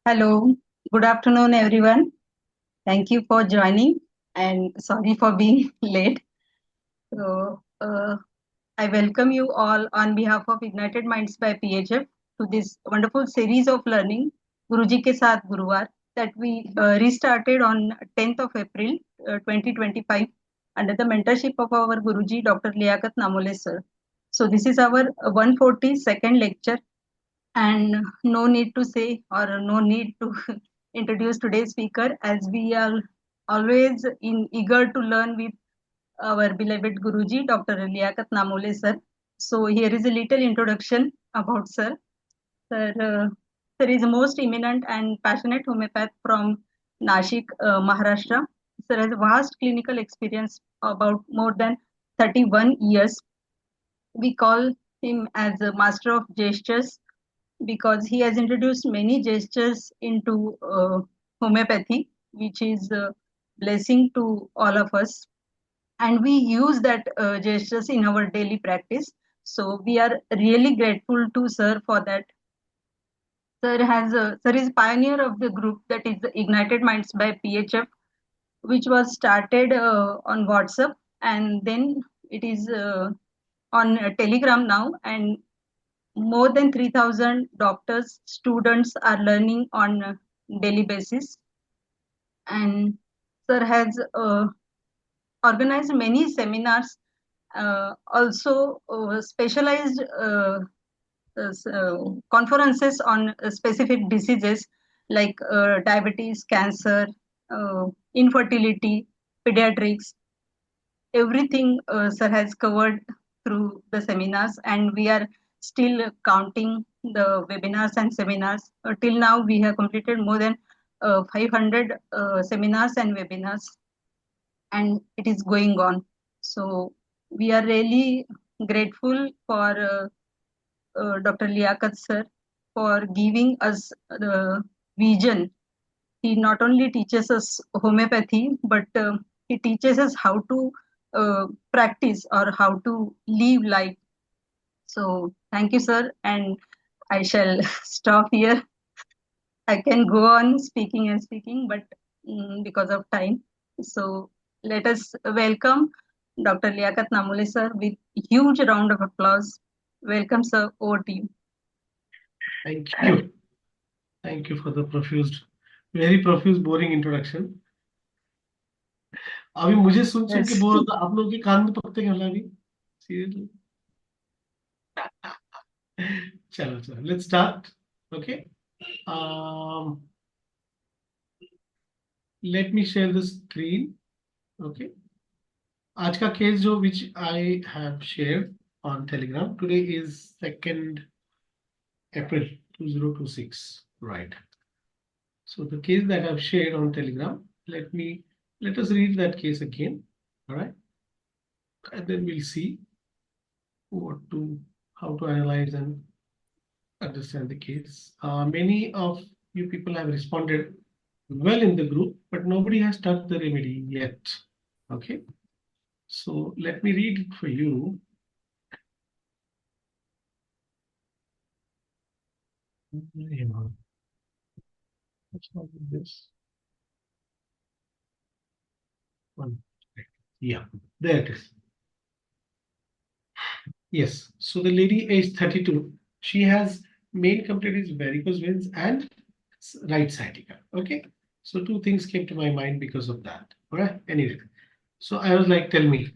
Hello, good afternoon, everyone. Thank you for joining and sorry for being late. So, I welcome you all on behalf of Ignited Minds by PHF to this wonderful series of learning, Guruji Ke Saath Guruvar, that we restarted on 10th of April 2025 under the mentorship of our Guruji, Dr. Liaquat Namole sir. So, this is our 142nd lecture, and no need to say or no need to introduce today's speaker, as we are always eager to learn with our beloved Guruji, Dr. Liaquat Namole sir. So here is a little introduction about sir. Sir is a most eminent and passionate homeopath from Nashik, Maharashtra. Sir has vast clinical experience about more than 31 years. We call him as a master of gestures because he has introduced many gestures into homeopathy, which is a blessing to all of us. And we use that gestures in our daily practice. So we are really grateful to Sir for that. Sir is pioneer of the group that is the Ignited Minds by PHF, which was started on WhatsApp, and then it is on Telegram now, and more than 3,000 doctors, students are learning on a daily basis. And Sir has organized many seminars, also specialized conferences on specific diseases like diabetes, cancer, infertility, pediatrics. Everything Sir has covered through the seminars, and we are still counting the webinars and seminars. Till now, we have completed more than 500 seminars and webinars, and it is going on. So we are really grateful for Dr. Liaquat sir for giving us the vision. He not only teaches us homeopathy, but he teaches us how to practice or how to live life. So thank you, sir, and I shall stop here. I can go on speaking and speaking, but because of time. So let us welcome Dr. Liaquat Namole sir with huge round of applause. Welcome, sir. Over to you. Thank you. Thank you for the very profuse, boring introduction. अभी मुझे सुन के Yes. Bore होता, आप लोगों के कान में पकते क्या अभी? Seriously? चलो, let's start. Okay. Um, let me share the screen. Okay. आज का केस जो which I have shared on Telegram today is 2nd April 2026. Right. So the case that I've shared on Telegram, let us read that case again. All right. And then we'll see how to analyze and understand the case. Many of you people have responded well in the group, but nobody has touched the remedy yet. Okay. So let me read it for you. What's wrong with this one? Yeah, there it is. Yes. So the lady age 32, she has main complaint is varicose veins and right sciatica. Okay. So two things came to my mind because of that. All right. Anyway, so I was like, tell me.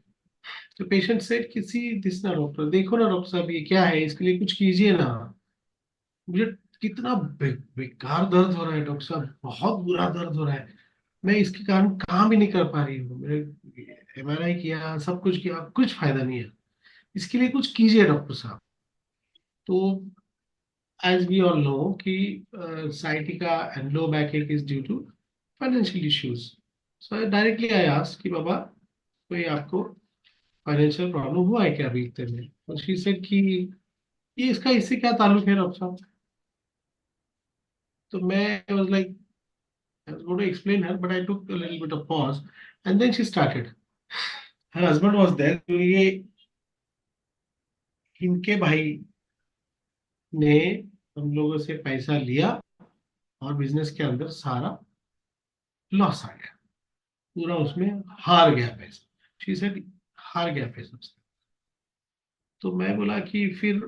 तो patient said कि see this ना doctor, देखो ना doctor साहब, ये क्या है, इसके लिए कुछ कीजिए ना। मुझे कितना बेकार दर्द हो रहा है डॉक्टर साहब, बहुत बुरा दर्द हो रहा है, मैं इसके कारण काम भी नहीं कर पा रही हूँ, मेरे एमआरआई किया, सब कुछ किया, कुछ फायदा नहीं है, इसके लिए कुछ कीजिए डॉक्टर साहब। तो as we all know कि sciatica and low backache is due to financial issues. So directly I asked कि बाबा कोई आपको फाइनेंशियल प्रॉब्लम हुआ है क्या अभी इतने में? तो शी सेड कि ये इसका इससे क्या ताल्लुक है डॉक्टर साहब? तो मैं was like I was going to explain her, but I took a little bit of pause, and then she started. Her husband was there. तो ये इनके भाई ने हम लोगों से पैसा लिया और बिजनेस के अंदर सारा लॉस आ गया, पूरा उसमें हार गया पैसा। शी सेड हार गया पैसा उसका। तो मैं बोला कि फिर,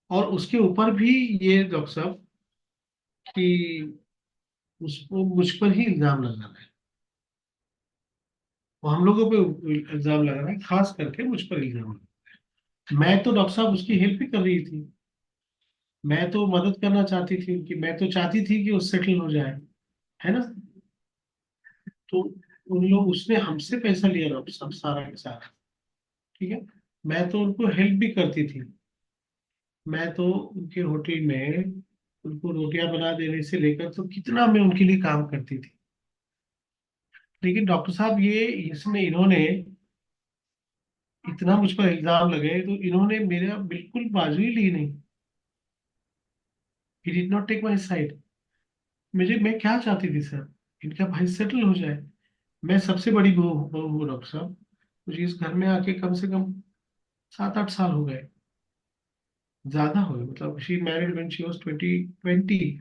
और उसके ऊपर भी ये डॉक्टर साहब कि उसको मुझ पर ही इल्जाम लगा रहा है, वो हम लोगों पे इल्जाम लगा रहा है, खास करके मुझ पर इल्जाम लगा रहा है। मैं तो डॉक्टर साहब उसकी हेल्प ही कर रही थी, मैं तो मदद करना चाहती थी उनकी, मैं तो चाहती थी कि वो सेटल हो जाए, है ना। तो उन लोग, उसने हमसे पैसा लिया डॉक्टर साहब सारा के सारा, ठीक है। मैं तो उनको हेल्प भी करती थी, मैं तो उनके होटल में उनको रोटियां बना देने से लेकर तो कितना मैं उनके लिए काम करती थी। लेकिन डॉक्टर साहब ये इसमें इन्होंने इतना मुझ पर इल्जाम लगे तो इन्होंने मेरा बिल्कुल बाजू ही ली नहीं। He did not take my side. मैं क्या चाहती थी सर, इनका भाई सेटल हो जाए। मैं सबसे बड़ी बहू बहू हूँ डॉक्टर साहब, मुझे इस घर में आके कम से कम 7-8 साल हो गए, ज्यादा हो गए। मतलब she married when she was 20,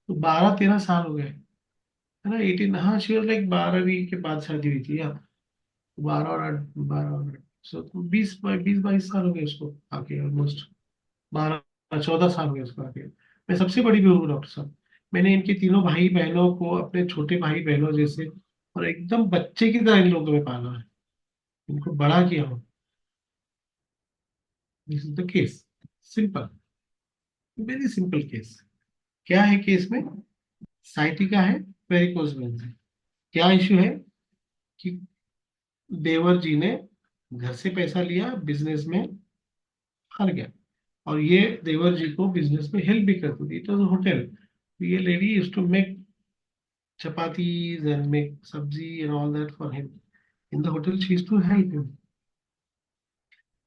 तो 12-13 साल हो गए, है ना। 18, हाँ, शी वाज लाइक 12वीं के बाद शादी हुई थी, या 12 और 8, 12 और 8, सो 20-22 साल हो गए उसको आके, ऑलमोस्ट 12-14 साल हो गए उसको आके। मैं सबसे बड़ी बहू हूँ डॉक्टर साहब। मैंने इनके तीनों भाई बहनों को अपने छोटे भाई बहनों जैसे और एकदम बच्चे की तरह इन लोगों में पाला है, इनको बड़ा किया हूँ। This is the case, simple, very simple case. क्या है केस में? साइटिका है, वेरिकोज वेन्स है। क्या इश्यू है कि देवर जी ने घर से पैसा लिया, बिजनेस में हार गया, और ये देवर जी को बिजनेस में हेल्प भी करती थी। इट वॉज होटल, ये lady used to make chapatis and make sabzi and all that for him in the hotel. She used to help him.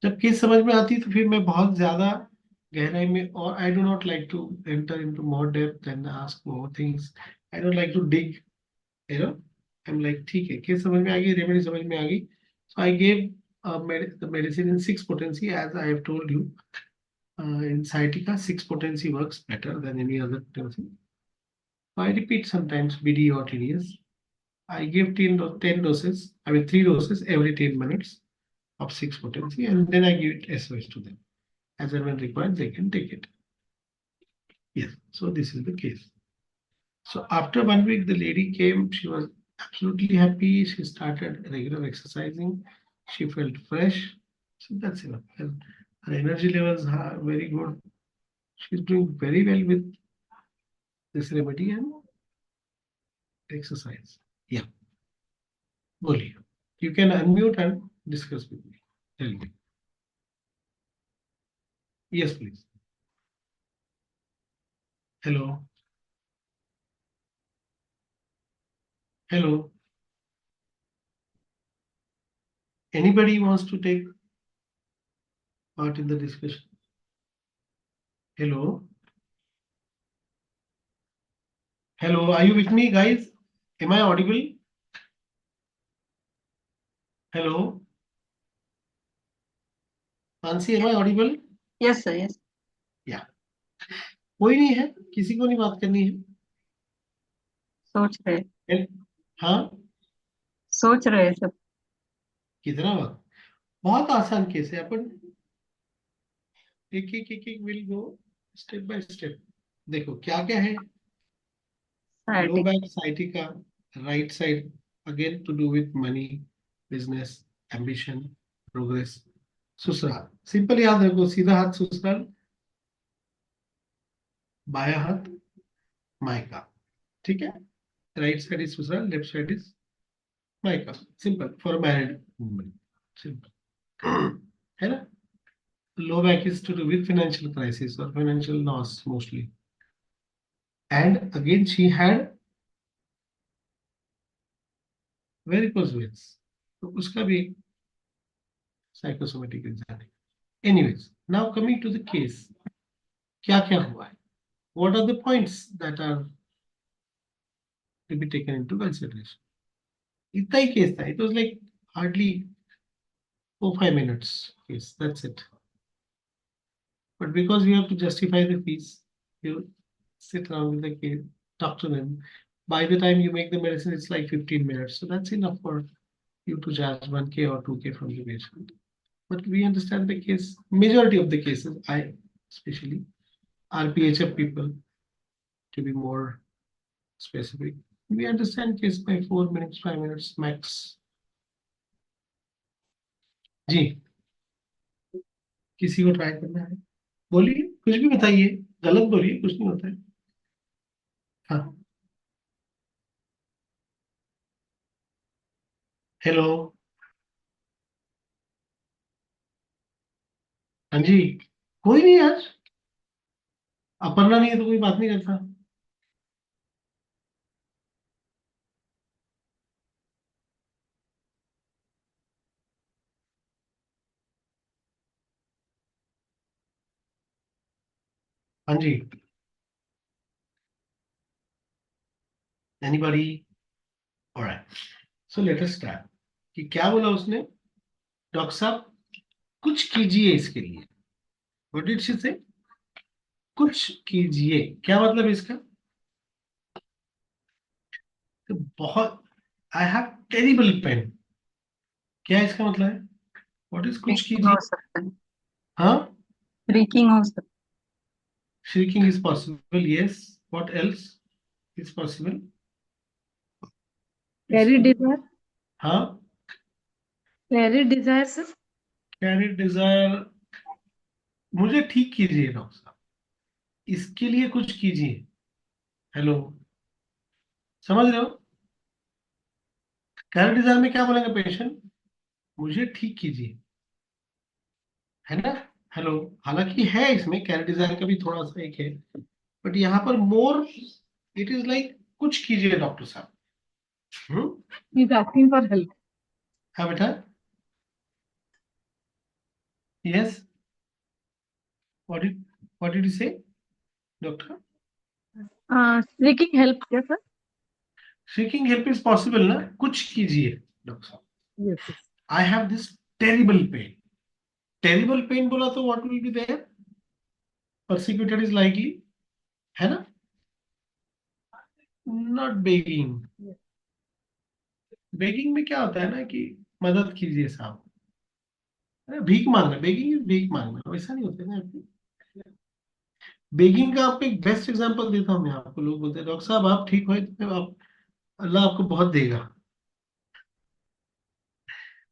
जब केस समझ में आती तो फिर मैं बहुत ज्यादा गहराई में, और I do not like to enter into more depth and ask more things. I don't like to dig, you know. I am like ठीक है, केस समझ में आ गई, रेमेडी समझ में आ गई, so I gave the medicine in 6 potency, as I have told you. In sciatica, 6 potency works better than any other potency. So I repeat sometimes BD or TDS. I give 10 doses, I mean 3 doses every 10 minutes of 6 potency, and then I give it SOS to them. As and when required, they can take it. Yes, so this is the case. So after 1 week, the lady came, she was absolutely happy. She started regular exercising. She felt fresh. So that's enough. And her energy levels are very good. She's doing very well with this remedy and exercise. Yeah, बोलिए. You can unmute and discuss with me. Tell me. Yes, please. Hello. Hello. Anybody wants to take part in the discussion? Hello. Hello. Are you with me, guys? Am I audible? Hello. Mansi, am I audible? Yes, sir. Yes. Yeah. कोई नहीं है, किसी को नहीं बात करनी है. सोच रहे Hel- हाँ, सोच रहे सब. कितना बात. बहुत आसान केस है, अपन एक एक एक एक will go step by step. देखो क्या क्या है. Low Sciatic. Back sciatica, right side, again to do with money, business, ambition, progress. ससुराल, सिंपल याद रखो, सीधा हाथ ससुराल, बाया हाथ मायका, ठीक है. राइट साइड इज ससुराल, लेफ्ट साइड इज मायका. Simple for married woman, simple है ना. Low back is to do with financial crisis or financial loss mostly. And again, she had varicose veins. तो उसका भी psychosomatic exam है. Anyways, now coming to the case, क्या क्या हुआ है? What are the points that are to be taken into consideration? इतना ही case था. It was like hardly 4-5 minutes case. That's it. but because you have to justify the fees, you sit around with the kid, talk to them. By the time you make the medicine, it's like 15 minutes. So that's enough for you to charge 1K or 2K from the patient. But we understand the case, majority of the cases, I especially RPHF people, to be more specific, we understand case by 4 minutes, 5 minutes max. जी, किसी को try करना है, बोलिए, कुछ भी बताइए, गलत बोलिए, कुछ नहीं होता है. हाँ, हेलो, हाँ जी, कोई नहीं यार, अपर्णा नहीं है तो कोई बात नहीं करता. हाँ जी, anybody, alright, so let us start. कि क्या बोला उसने, डॉक्टर साहब कुछ कीजिए इसके लिए. व्हाट डिड शी से, कुछ कीजिए, क्या मतलब है इसका? तो बहुत, आई हैव टेरिबल पेन, क्या इसका मतलब है? व्हाट इज कुछ Speaking कीजिए? हो सकता है, हाँ, speaking हो सकता shrinking is possible, yes. What else is possible? Carry desire. हाँ, Carry desire, sir. Carry desire, मुझे ठीक कीजिए डॉक्टर साहब, इसके लिए कुछ कीजिए. हेलो, समझ रहे हो? कैरी डिजायर में क्या बोलेंगे पेशेंट, मुझे ठीक कीजिए, है ना? हेलो, हालांकि है इसमें कैरी डिजायर का भी थोड़ा सा एक है, बट यहाँ पर मोर इट इज लाइक कुछ कीजिए डॉक्टर साहब. He's asking for help. हाँ बेटा, yes, what did you say doctor? Seeking help, yes, sir. Seeking help is possible ना, कुछ कीजिए डॉक्टर साहब, Yes, yes. I have this terrible pain. Terrible pain बोला तो what will be there, persecuted is likely, है ना? Not begging. Yes. Begging में क्या होता है ना कि मदद कीजिए साहब, है ना? भीख मांगना, बेगिंग इज भीख मांगना, वैसा नहीं होता है ना. बेगिंग का आपको एक बेस्ट एग्जांपल देता हूँ मैं आपको. लोग बोलते हैं डॉक्टर साहब आप ठीक हो तो आप, अल्लाह आपको बहुत देगा,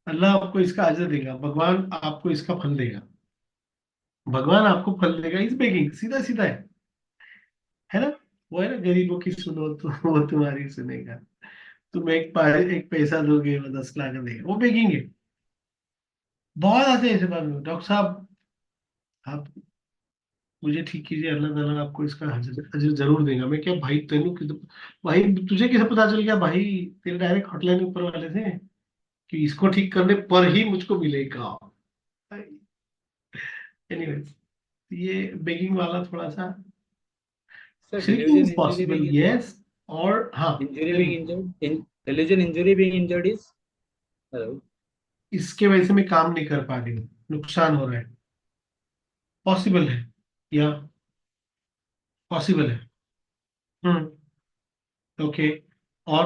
अल्लाह आपको इसका अजर देगा, भगवान आपको इसका फल देगा, भगवान आपको फल देगा. इस बेगिंग सीधा सीधा है ना? वो है ना, गरीबों की सुनो तो वो तुम्हारी सुनेगा, तुम एक पैसा दोगे वो 10 लाख देगा, वो बेगिंग है. बहुत आते हैं ऐसे बात में, डॉक्टर साहब आप मुझे ठीक कीजिए, अल्लाह ताला आपको इसका अजर अजर जरूर देगा. मैं क्या भाई, तेनू भाई तुझे कैसे पता चल गया भाई, तेरे डायरेक्ट हॉटलाइन ऊपर वाले थे कि इसको ठीक करने पर ही मुझको मिलेगा. एनीवेज, ये बेगिंग वाला थोड़ा सा, Sir, shrinking delusion is injury possible, being yes. और हाँ, injury being injured in delusion injury being injured is hello. इसके वजह से मैं काम नहीं कर पा रही हूँ, नुकसान हो रहा है, पॉसिबल है, या पॉसिबल है. ओके, और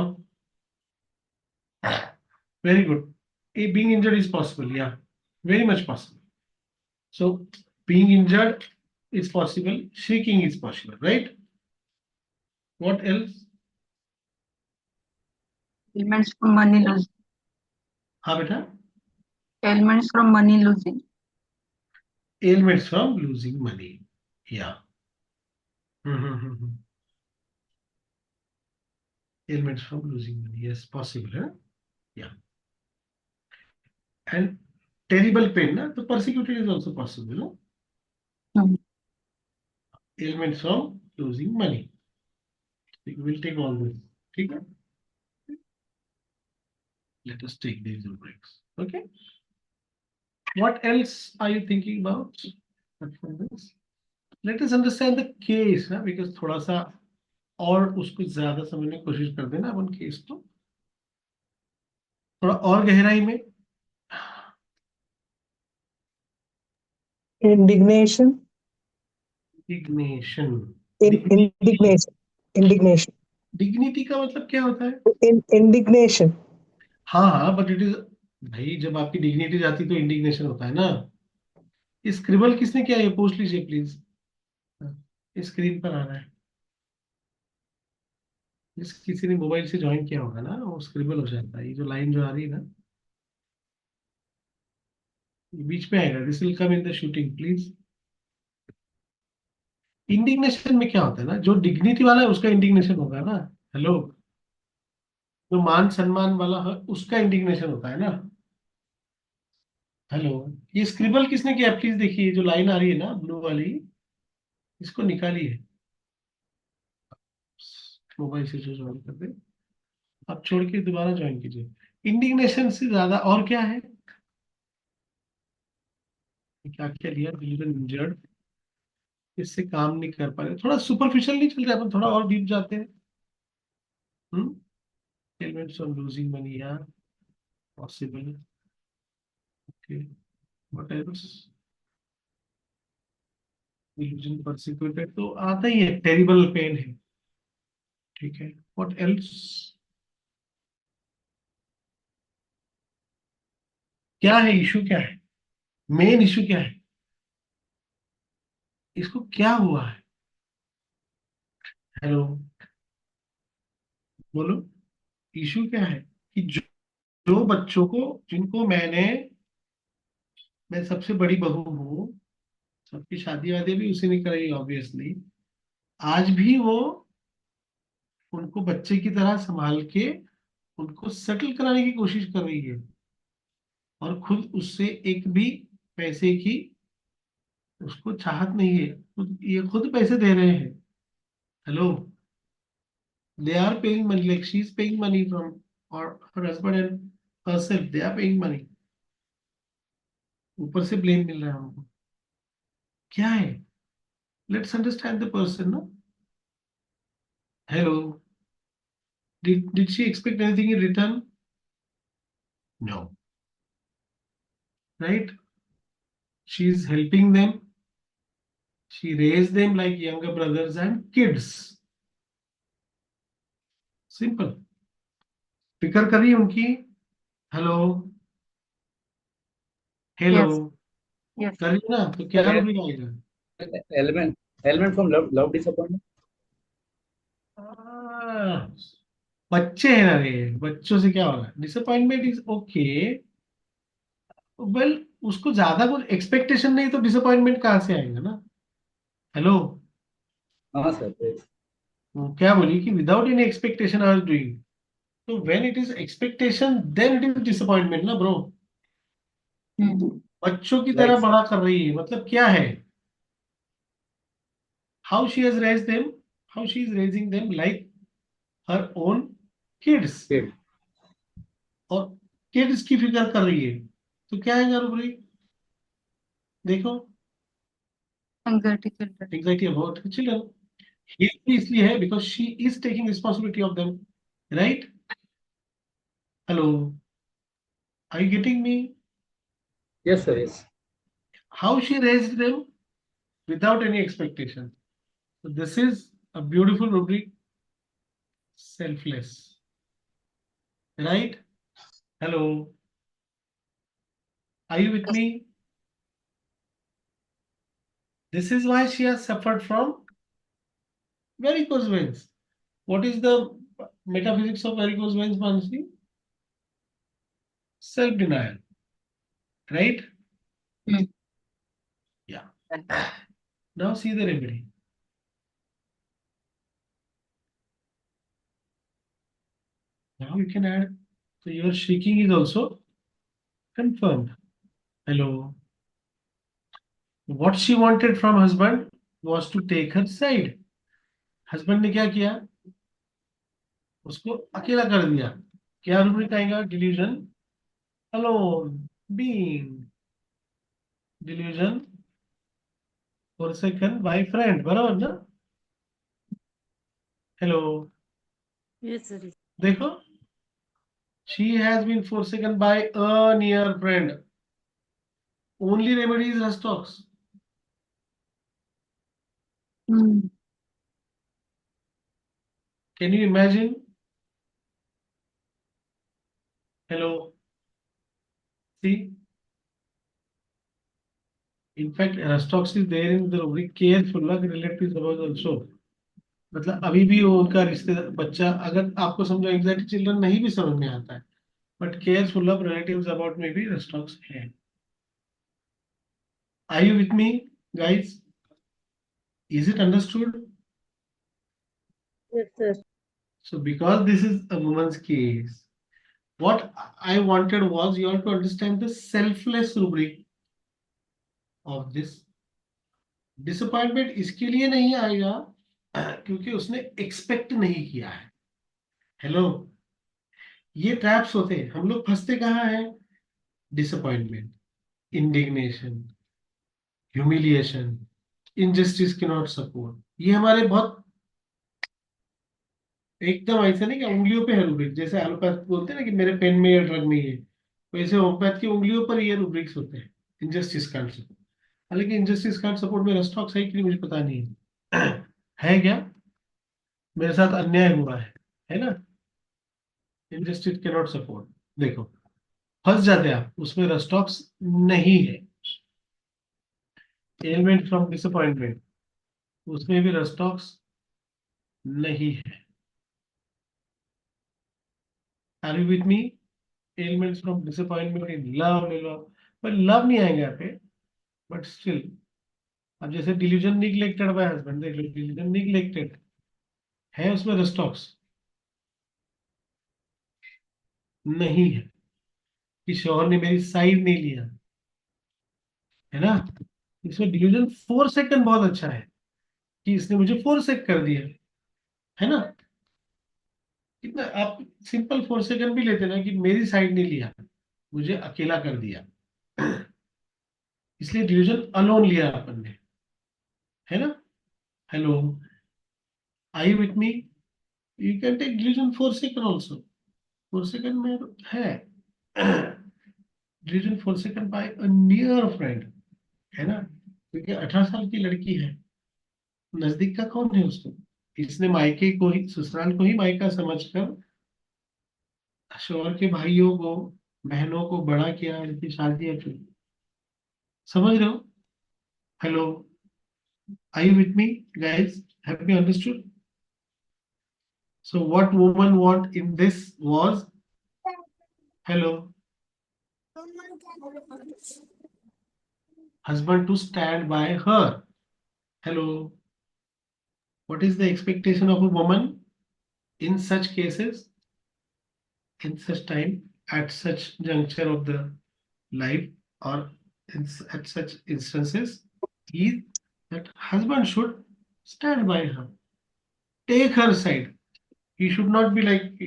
very good, a being injured is possible, या very much possible. So being injured is possible, shrieking is possible, right? What else? ailments from money losing, हाँ बेटा, ailments from money losing, ailments from losing money. Yeah. Hmm. Ailments from losing money, yes, possible, huh? Yeah. And terrible pain, na? So persecuted is also possible, no? Hmm. Ailments from losing money. We will take all this. Okay? Let us take these breaks. Okay? What else are you thinking about? Apart from this? Let us understand the case, ना, because थोड़ा सा और उसको ज्यादा समझने की कोशिश करते हैं ना अपन केस को, थोड़ा और गहराई में. Indignation. indignation. Indignation. Indignation. Dignity का मतलब क्या होता है? Indignation. हाँ हाँ, बट इट इज, भाई जब आपकी डिग्निटी जाती तो इंडिग्नेशन होता है ना। स्क्रिबल किसने किया, ये पूछ लीजिए प्लीज। स्क्रीन पर आ रहा है, जिस किसी ने मोबाइल से ज्वाइन किया होगा ना, वो स्क्रिबल हो जाता है। ये जो लाइन जो आ रही है ना, ये बीच में आएगा। This will come in the shooting please. Indignation में क्या होता है ना, जो डिग्निटी वाला है उसका इंडिग्नेशन होगा ना। हेलो, जो मान सम्मान वाला है उसका इंडिग्नेशन होता है ना। हेलो, ये स्क्रिबल किसने किया प्लीज देखिए, जो लाइन आ रही है ना ब्लू वाली, इसको निकालिए मोबाइल से जो ज्वाइन कर दे। आप छोड़ के दोबारा ज्वाइन कीजिए। इंडिग्नेशन से ज्यादा और क्या है? क्या क्या लिया, डिलीजन इंजर्ड, इससे काम नहीं कर पा रहे, थोड़ा सुपरफिशियल नहीं चल रहा है, अपन थोड़ा और डीप जाते हैं। एलिमेंट्स ऑफ लूजिंग मनी, या possible, okay, what else, illusion persecuted तो आता ही है, टेरिबल पेन है, ठीक है। व्हाट एल्स, क्या है इशू, क्या है मेन इशू, क्या है, इसको क्या हुआ है? हेलो, बोलो, इशू क्या है? कि जो बच्चों को, जिनको मैं सबसे बड़ी बहू हूँ, सबकी शादी वादी भी उसी ने कराई ऑब्वियसली, आज भी वो उनको बच्चे की तरह संभाल के उनको सेटल कराने की कोशिश कर रही है, और खुद उससे एक भी पैसे की उसको चाहत नहीं है। ये खुद पैसे दे रहे हैं। Hello, they are paying money, like she's paying money from, or her husband and herself, they are paying money, ऊपर से ब्लेम मिल रहा है हमको। क्या है? लेट्स अंडरस्टैंड द पर्सन ना। Hello, did she expect anything in return? No, right? She is helping them, she raised them like younger brothers and kids, simple। फिक्र कर रही है उनकी। Hello, hello, Yes. Yes. कर रही है ना, तो क्या रूप आएगा? element from love disappointment. बच्चे हैं ना रे, बच्चों से क्या होगा? डिसअपॉइंटमेंट इज ओके, वेल, उसको ज्यादा कुछ एक्सपेक्टेशन नहीं तो डिसअपॉइंटमेंट कहाँ से आएगा ना। हेलो, हाँ सर, वो क्या बोली कि without any expectation I was doing, तो when it is expectation then it is disappointment ना ब्रो। बच्चों की तरह राइट बड़ा कर रही है, मतलब क्या है? How she has raised them, how she is raising them like her own kids, sir. और किड्स की फिक्र कर रही है, तो क्या है रूबरी? देखो, Anxiety children. Anxiety about children, इसलिए है because she is taking responsibility of them, right? Hello, are you getting me? Yes sir, yes. How she raised them without any expectation. So this is a beautiful rubric, selfless, right? Hello, are you with me? This is why she has suffered from varicose veins. What is the metaphysics of varicose veins, Mansi? Self-denial, right? Hmm. Yeah. Now see the remedy. Now you can add, so your shrieking is also confirmed. Hello. What she wanted from husband was to take her side. Husband ने क्या किया? उसको अकेला कर दिया। क्या rubric आएगा? Delusion alone, being, delusion forsaken by friend, बराबर ना? Hello, Yes, sir. देखो, she has been forsaken by a near friend. Only remedy is Rastox. Can you imagine? Hello. See, in fact, Aristox is there in the rubric careful like relatives about also. मतलब अभी भी वो उनका रिश्तेदार बच्चा अगर आपको समझो एंग्जाइटी चिल्ड्रन नहीं भी समझ में आता है but careful of relatives about में भी Aristox है. Are you with me, guys? Is it understood? Yes, sir. So because this is a woman's case, what I wanted was you all to understand the selfless rubric of this. Disappointment इसके लिए नहीं आएगा क्योंकि उसने expect नहीं किया है. Hello, ये ट्रैप्स होते हैं. हम लोग फंसते कहाँ हैं? डिसअपॉइंटमेंट, इंडिग्नेशन, ह्यूमिलिएशन, इनजस्टिस के नॉट सपोर्ट. ये हमारे बहुत एकदम ऐसा नहीं कि उंगलियों पे है रूब्रिक. जैसे एलोपैथ बोलते हैं ना कि मेरे पेन में या ड्रग में ये, वैसे होम्योपैथ की उंगलियों पर ये रूब्रिक्स होते हैं. Injustice can't support. हालांकि इनजस्टिस कांट सपोर्ट में Aristox है कि नहीं मुझे पता नहीं है. है क्या? मेरे साथ अन्याय हुआ है ना? इनजस्टिस के नॉट सपोर्ट. देखो फंस जाते हैं आप उसमें. Aristox नहीं है. एलिमेंट फ्रॉम डिसअपॉइंटमेंट उसमें भी Aristox नहीं है. Are you with me? Elements from disappointment in love ले लो, पर लव नहीं आएगा यहाँ पे. बट स्टिल अब जैसे डिल्यूजन निग्लेक्टेड बाय हस्बैंड, देख लो डिल्यूजन निग्लेक्टेड है, उसमें Aristox नहीं है कि शौहर ने मेरी साइड नहीं लिया, है ना. इसमें डिल्यूजन फोर सेकंड बहुत अच्छा है कि इसने मुझे फोर सेक कर दिया, है ना. कितना आप सिंपल फोर सेकंड भी लेते ना कि मेरी साइड नहीं लिया, मुझे अकेला कर दिया. इसलिए डिल्यूजन अलोन लिया अपन ने, है ना. Hello, I you with me? You can take delusion for second also. For second में है delusion for second by a near friend, है ना. क्योंकि 18 साल की लड़की है, नजदीक का कौन है उसको. इसने मायके को ही, ससुराल को ही मायका समझकर शौहर के भाइयों को बहनों को बड़ा किया, इनकी शादी की. समझ रहे हो? Hello, are you with me, guys? Have you understood? So what woman want in this was, hello, husband to stand by her. Hello, what is the expectation of a woman in such cases, in such time, at such juncture of the life, or at such instances, is that husband should stand by her, take her side. He should not be like,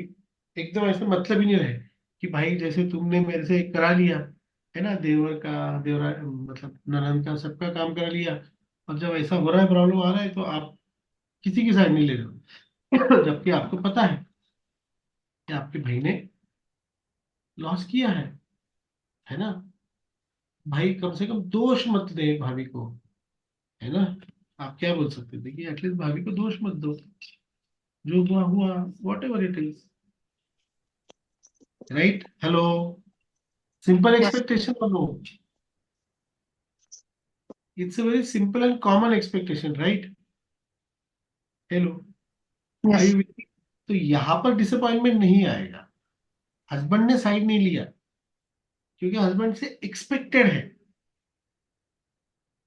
एकदम ऐसे मतलब ही नहीं रहे कि भाई जैसे तुमने मेरे से करा लिया, है ना, देवर का, देवरा मतलब ननद का, सबका काम करा लिया, और जब ऐसा हो रहा है, प्रॉब्लम आ रहा है, तो आप किसी की साइड नहीं ले रहे हो. जबकि आपको पता है कि आपके भाई ने लॉस किया है ना. भाई कम से कम दोष मत दे भाभी को, है ना. आप क्या बोल सकते थे कि एटलीस्ट भाभी को दोष मत दो, जो हुआ हुआ, what ever it is, right. Hello, simple Yes. Expectation or no? It's a very simple and common expectation, right? Hello, are Yes. you with me? तो यहाँ पर डिसअपॉइंटमेंट नहीं आएगा. हस्बैंड ने साइड नहीं लिया क्योंकि हस्बैंड से एक्सपेक्टेड है.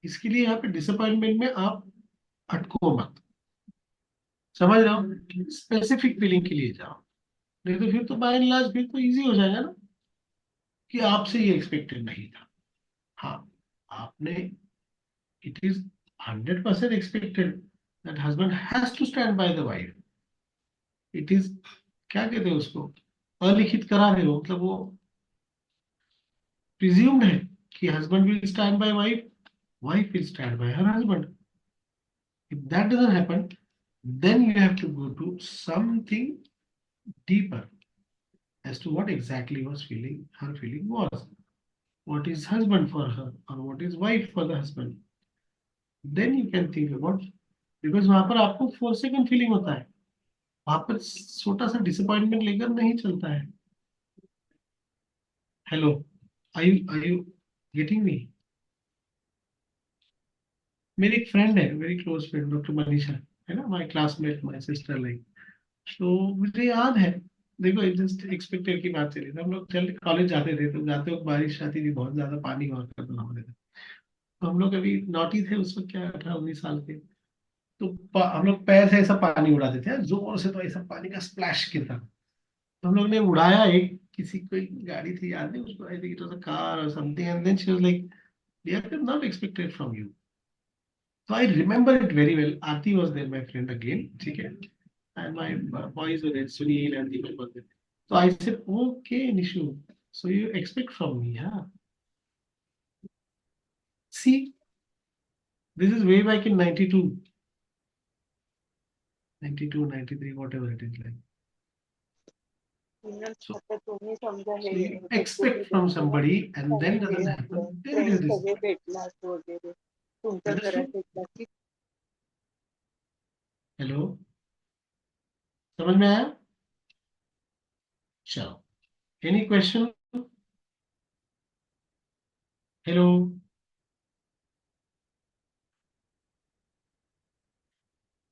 इसके लिए यहाँ पे डिसअपॉइंटमेंट में आप अटको मत. समझ रहे हो? स्पेसिफिक फीलिंग के लिए जाओ. नहीं तो फिर तो बाय एंड लार्ज फिर तो इजी हो जाएगा ना कि आपसे ये एक्सपेक्टेड नहीं था. हाँ, आपने, it is 100% expected that husband has to stand by the wife. It is, क्या कहते हैं उसको, अलिखित करा रहे हो, मतलब वो प्रिज्यूम्ड है कि husband will stand by wife, wife will stand by her husband. If that doesn't happen, then you have to go to something deeper as to what exactly was feeling, her feeling was, what is husband for her or what is wife for the husband. Then you can think about because वहां पर आपको फोर्सेकन feeling होता है, वहां पर छोटा सा disappointment लेकर नहीं चलता है। हेलो, आई यू गेटिंग मी? मेरी एक फ्रेंड है, very close friend, doctor Manisha, है ना, my classmate, my sister like. तो मुझे याद है, देखो जस्ट एक्सपेक्टेड की बात चली थी, हम लोग चल कॉलेज जाते थे, तो जाते वक्त बारिश आती थी, बहुत ज्यादा पानी वहां का बना होता था। तो हम लोग अभी नॉटी थे उस वक्त, क्या 18-19 साल के। तो हम लोग पैर से ऐसा पानी उड़ाते थे जोर से, तो ऐसा पानी का स्प्लैश गिरता। तो हम लोग ने उड़ाया, एक किसी कोई गाड़ी थी, याद नहीं उसको, I think it was a car or something, and then she was like, we are not expected from you. So I remember it very well. Aarti was there, my friend again, ठीक है, and my boys were there, Sunil and Deepak were there. So I said, okay, Nishu, so you expect from me, huh? See, this is way back in 92, 92, 93, whatever it is like. So, so you expect from somebody, and then doesn't happen, then it is this. सगळे भेटलात वगैरे तुमच्या Understood? घरात भेटला की Hello, समझ में आया? चलो, any question? Hello.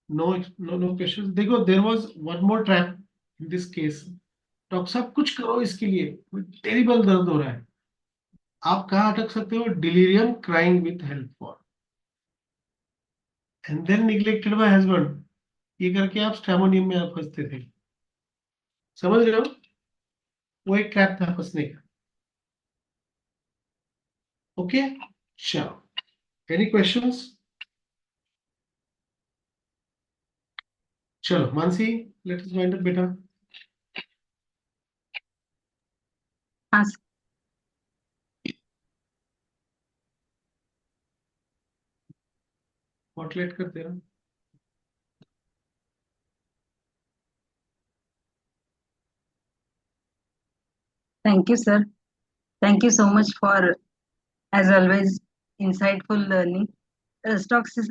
No questions. देखो, there was one more trap in this case. Doctor साहब कुछ करो इसके लिए, टेरिबल दर्द हो रहा है। आप कहाँ अटक सकते हो? Delirium crying with help for, and then neglected by husband. ये करके आप स्ट्रेमोनियम में फंसते थे। समझ रहे हो? वो एक ट्रैप था फंसने का। ओके, चलो, एनी क्वेश्चंस? चलो Mansi, let us wind up बेटा। हाँ, मॉडरेट करते रहो। thank you sir, thank you so much for, as always, insightful learning. Stocks is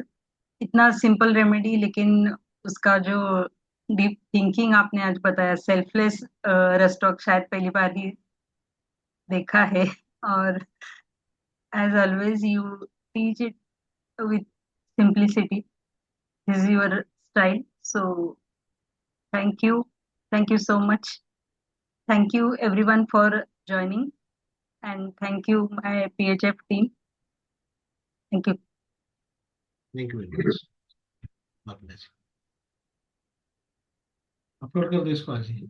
इतना सिंपल रेमेडी, लेकिन उसका जो डीप थिंकिंग आपने आज बताया, सेल्फलेस रस्टॉक शायद पहली बार ही देखा है। और as always you teach it with simplicity, this is your style, so thank you so much. Thank you everyone for joining, and thank you my PHF team. Thank you. Thank you very much. Upload कर दो इसको आज ही।